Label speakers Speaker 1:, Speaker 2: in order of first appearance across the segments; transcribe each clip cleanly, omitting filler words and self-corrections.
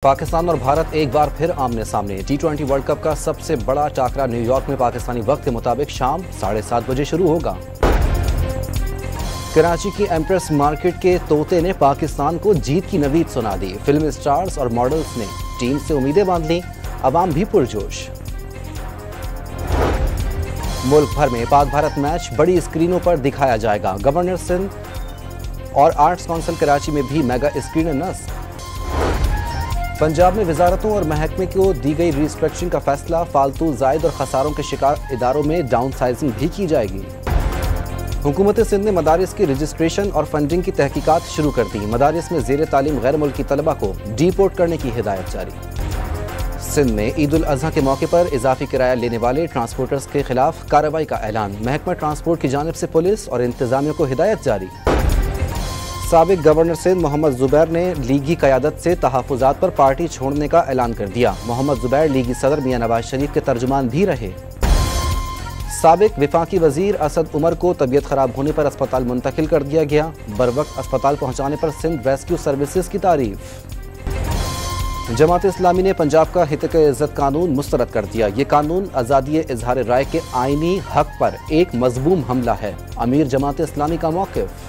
Speaker 1: पाकिस्तान और भारत एक बार फिर आमने सामने। T20 वर्ल्ड कप का सबसे बड़ा टाकरा न्यूयॉर्क में पाकिस्तानी वक्त के मुताबिक शाम 7:30 बजे शुरू होगा। कराची की एम्प्रेस मार्केट के तोते ने पाकिस्तान को जीत की नवीद सुना दी। फिल्म स्टार्स और मॉडल्स ने टीम से उम्मीदें बांध ली, अवाम भी पुरजोश। मुल्क भर में पाक भारत मैच बड़ी स्क्रीनों पर दिखाया जाएगा। गवर्नर सिंध और आर्ट्स काउंसिल कराची में भी मेगा स्क्रीन नस्ब। पंजाब में वजारतों और महकमे को दी गई रिस्ट्रक्चरिंग का फैसला, फालतू जायद और खसारों के शिकार इदारों में डाउन साइजिंग भी की जाएगी। हुकूमत सिंध ने मदारिस की रजिस्ट्रेशन और फंडिंग की तहकीकात शुरू कर दी। मदारिस में ज़ेर तालीम गैर मुल्की तलबा को डिपोर्ट करने की हिदायत जारी। सिंध में ईद उल अजहा के मौके पर इजाफी किराया लेने वाले ट्रांसपोर्टर्स के खिलाफ कार्रवाई का ऐलान। महकमा ट्रांसपोर्ट की जानिब से पुलिस और इंतजामिया को हिदायत जारी। साबिक गवर्नर सिंध मोहम्मद जुबैर ने लीगी क़यादत से तहफ़्फ़ुज़ात पर पार्टी छोड़ने का ऐलान कर दिया। मोहम्मद जुबैर लीगी सदर मियां नवाज शरीफ के तर्जुमान भी रहे। साबिक विफाकी वजीर असद उमर को तबीयत खराब होने पर अस्पताल मुंतकिल कर दिया गया। बरवक्त अस्पताल पहुंचाने पर सिंध रेस्क्यू सर्विसेज की तारीफ। जमात इस्लामी ने पंजाब का हित-ए-इज़्ज़त कानून मुस्तरद कर दिया। ये कानून आज़ादी इजहार राय के आईनी हक पर एक मज़मूम हमला है। अमीर जमात इस्लामी का मौक़िफ़।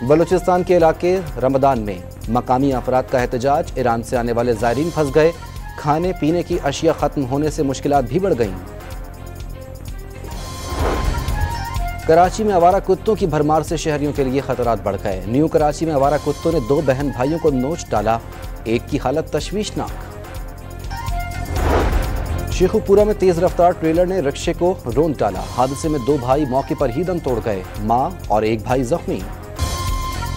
Speaker 1: बलूचिस्तान के इलाके रमदान में मकामी अफराद का एहतजाज। ईरान से आने वाले ज़ायरीन फंस गए। खाने पीने की अशिया ख़त्म होने से मुश्किलात भी बढ़ गईं। कराची में आवारा कुत्तों की भरमार से शहरियों के लिए खतरात बढ़ गए। न्यू कराची में आवारा कुत्तों ने 2 बहन भाइयों को नोच डाला। एक की हालत तशवीशनाक। शेखुपुरा में तेज रफ्तार ट्रेलर ने रिक्शे को रोंद डाला। हादसे में 2 भाई मौके पर ही दम तोड़ गए। मां और एक भाई जख्मी।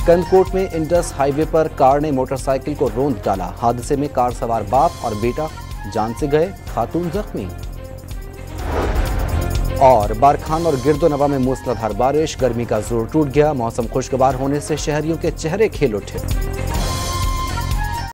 Speaker 1: कंदकोट में इंडस हाईवे पर कार ने मोटरसाइकिल को रोंद डाला। हादसे में कार सवार बाप और बेटा जान से गए, खातून जख्मी। और बारखान और गिरदोनवा में मूसलाधार बारिश, गर्मी का जोर टूट गया। मौसम खुशगवार होने से शहरियों के चेहरे खिल उठे।